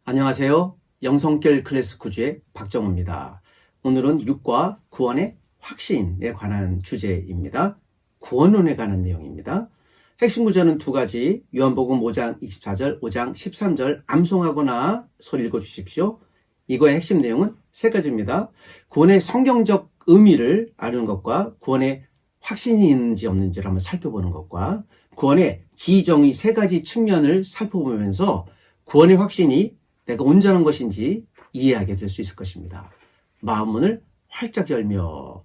안녕하세요. 영성결 클래스 구주의 박정우입니다. 오늘은 육과 구원의 확신에 관한 주제입니다. 구원론에 관한 내용입니다. 핵심 구절은 두 가지, 요한복음 5장 24절, 5장 13절 암송하거나 소리 읽어주십시오. 이거의 핵심 내용은 세 가지입니다. 구원의 성경적 의미를 아는 것과 구원의 확신이 있는지 없는지를 한번 살펴보는 것과 구원의 지정의 세 가지 측면을 살펴보면서 구원의 확신이 내가 온전한 것인지 이해하게 될 수 있을 것입니다. 마음문을 활짝 열며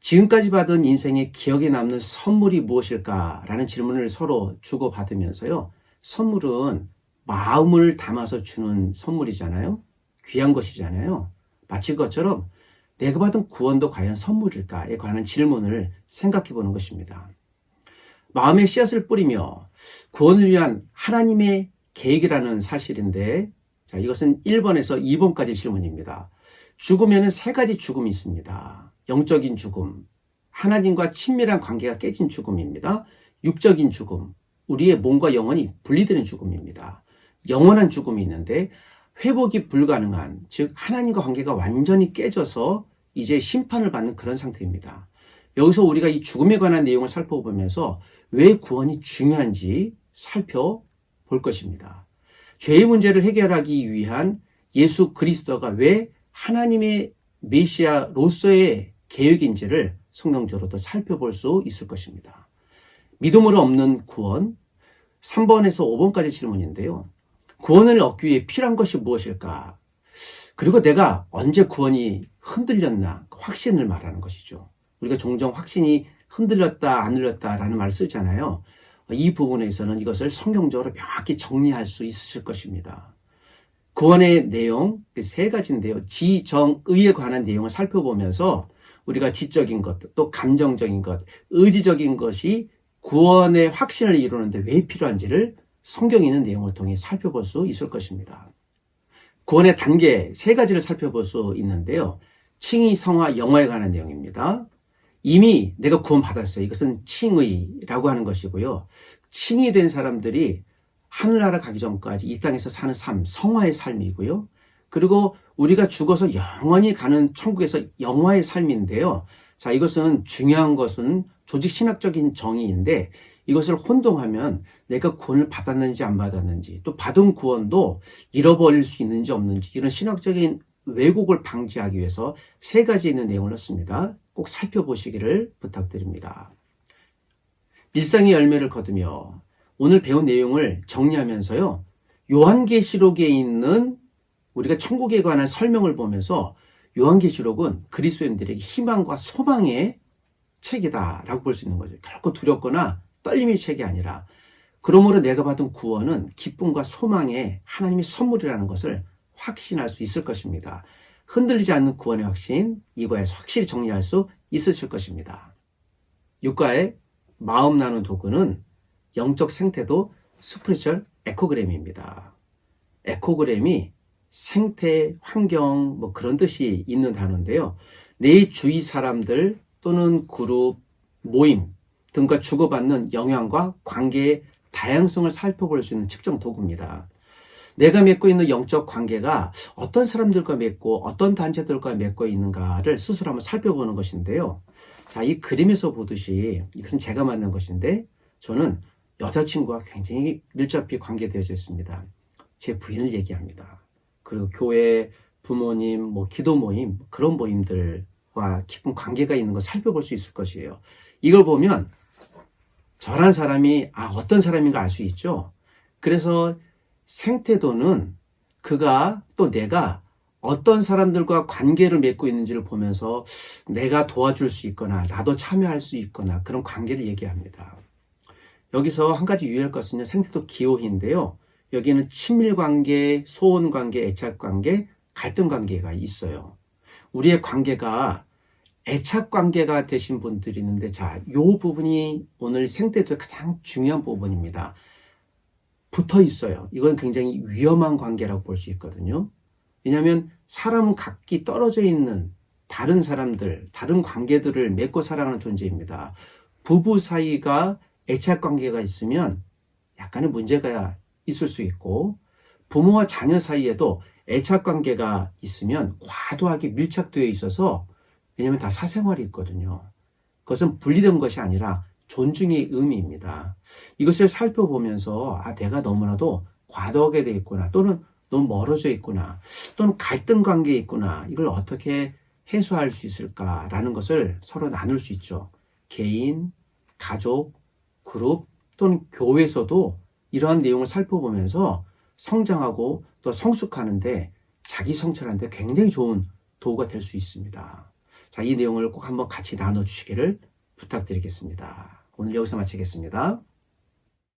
지금까지 받은 인생의 기억에 남는 선물이 무엇일까라는 질문을 서로 주고받으면서요. 선물은 마음을 담아서 주는 선물이잖아요. 귀한 것이잖아요. 마치 그것처럼 내가 받은 구원도 과연 선물일까에 관한 질문을 생각해 보는 것입니다. 마음의 씨앗을 뿌리며 구원을 위한 하나님의 계획이라는 사실인데, 자, 이것은 1번에서 2번까지 질문입니다. 죽으면은 세 가지 죽음이 있습니다. 영적인 죽음, 하나님과 친밀한 관계가 깨진 죽음입니다. 육적인 죽음, 우리의 몸과 영혼이 분리되는 죽음입니다. 영원한 죽음이 있는데 회복이 불가능한, 즉 하나님과 관계가 완전히 깨져서 이제 심판을 받는 그런 상태입니다. 여기서 우리가 이 죽음에 관한 내용을 살펴보면서 왜 구원이 중요한지 살펴볼 것입니다. 죄의 문제를 해결하기 위한 예수 그리스도가 왜 하나님의 메시아로서의 계획인지를 성경적으로도 살펴볼 수 있을 것입니다. 믿음으로 없는 구원, 3번에서 5번까지 질문인데요. 구원을 얻기 위해 필요한 것이 무엇일까? 그리고 내가 언제 구원이 흔들렸나? 확신을 말하는 것이죠. 우리가 종종 확신이 흔들렸다, 안 흔들렸다라는 말을 쓰잖아요. 이 부분에서는 이것을 성경적으로 명확히 정리할 수 있으실 것입니다. 구원의 내용, 세 가지인데요. 지정의에 관한 내용을 살펴보면서 우리가 지적인 것, 또 감정적인 것, 의지적인 것이 구원의 확신을 이루는데 왜 필요한지를 성경에 있는 내용을 통해 살펴볼 수 있을 것입니다. 구원의 단계 세 가지를 살펴볼 수 있는데요. 칭의, 성화, 영화에 관한 내용입니다. 이미 내가 구원받았어요. 이것은 칭의라고 하는 것이고요. 칭이 된 사람들이 하늘나라 가기 전까지 이 땅에서 사는 삶, 성화의 삶이고요. 그리고 우리가 죽어서 영원히 가는 천국에서 영화의 삶인데요. 자, 이것은 중요한 것은 조직 신학적인 정의인데 이것을 혼동하면 내가 구원을 받았는지 안 받았는지, 또 받은 구원도 잃어버릴 수 있는지 없는지, 이런 신학적인 왜곡을 방지하기 위해서 세 가지 있는 내용을 넣습니다. 꼭 살펴보시기를 부탁드립니다. 일상의 열매를 거두며 오늘 배운 내용을 정리하면서요. 요한계시록에 있는 우리가 천국에 관한 설명을 보면서 요한계시록은 그리스도인들에게 희망과 소망의 책이다라고 볼 수 있는 거죠. 결코 두렵거나 떨림의 책이 아니라, 그러므로 내가 받은 구원은 기쁨과 소망의 하나님의 선물이라는 것을 확신할 수 있을 것입니다. 흔들리지 않는 구원의 확신, 이거에서 확실히 정리할 수 있으실 것입니다. 육과의 마음 나눈 도구는 영적 생태도 스피리추얼 에코그램입니다. 에코그램이 생태, 환경, 그런 뜻이 있는 단어인데요. 내 주위 사람들 또는 그룹, 모임 등과 주고받는 영향과 관계의 다양성을 살펴볼 수 있는 측정 도구입니다. 내가 맺고 있는 영적 관계가 어떤 사람들과 맺고 어떤 단체들과 맺고 있는가를 스스로 한번 살펴보는 것인데요. 자, 이 그림에서 보듯이 이것은 제가 만든 것인데 저는 여자친구와 굉장히 밀접히 관계되어져 있습니다. 제 부인을 얘기합니다. 그리고 교회, 부모님, 기도 모임, 그런 모임들과 깊은 관계가 있는 걸 살펴볼 수 있을 것이에요. 이걸 보면 저란 사람이 어떤 사람인가 알 수 있죠. 그래서 생태도는 그가 또 내가 어떤 사람들과 관계를 맺고 있는지를 보면서 내가 도와줄 수 있거나 나도 참여할 수 있거나 그런 관계를 얘기합니다. 여기서 한 가지 유의할 것은요. 생태도 기호인데요. 여기에는 친밀관계, 소원관계, 애착관계, 갈등관계가 있어요. 우리의 관계가 애착관계가 되신 분들이 있는데, 자, 이 부분이 오늘 생태도의 가장 중요한 부분입니다. 붙어 있어요. 이건 굉장히 위험한 관계라고 볼 수 있거든요. 왜냐하면 사람은 각기 떨어져 있는 다른 사람들, 다른 관계들을 맺고 살아가는 존재입니다. 부부 사이가 애착관계가 있으면 약간의 문제가 있을 수 있고, 부모와 자녀 사이에도 애착 관계가 있으면 과도하게 밀착되어 있어서, 왜냐하면 다 사생활이 있거든요. 그것은 분리된 것이 아니라 존중의 의미입니다. 이것을 살펴보면서 내가 너무나도 과도하게 되어 있구나, 또는 너무 멀어져 있구나, 또는 갈등 관계에 있구나, 이걸 어떻게 해소할 수 있을까라는 것을 서로 나눌 수 있죠. 개인, 가족, 그룹 또는 교회에서도 이러한 내용을 살펴보면서 성장하고 또 성숙하는데, 자기 성찰하는데 굉장히 좋은 도구가 될 수 있습니다. 자, 이 내용을 꼭 한번 같이 나눠주시기를 부탁드리겠습니다. 오늘 여기서 마치겠습니다.